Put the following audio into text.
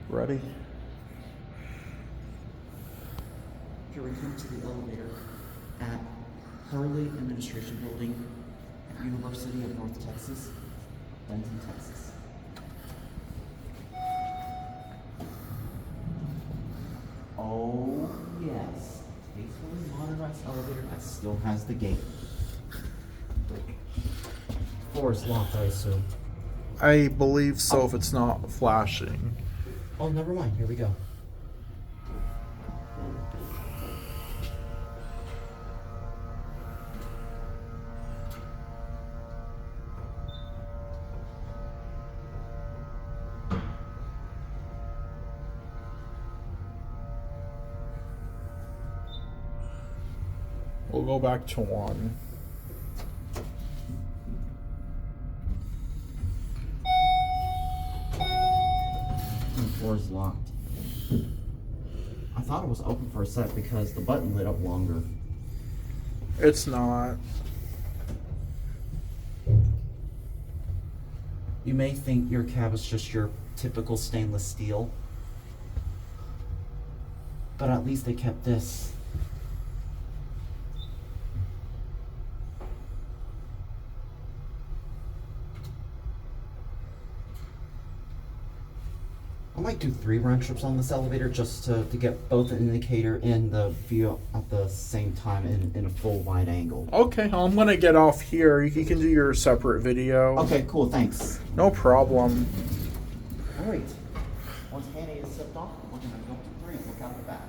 Ready? Here we come to the elevator at Hurley Administration Building at University of North Texas, Denton, Texas. Oh yes, tastefully modernized elevator that still has the gate. Door is locked, I assume. I believe so if it's not flashing. Oh, never mind. Here we go. We'll go back to 1. The door is locked. I thought it was open for a sec because the button lit up longer. It's not. You may think your cab is just your typical stainless steel, but at least they kept this. I might do 3 round trips on this elevator just to get both an indicator and the view at the same time in a full wide angle. Okay, I'm gonna get off here. You can do your separate video. Okay, cool, thanks. No problem. Alright, once Kone is stepped off, we're gonna go up to 3 and look out the back.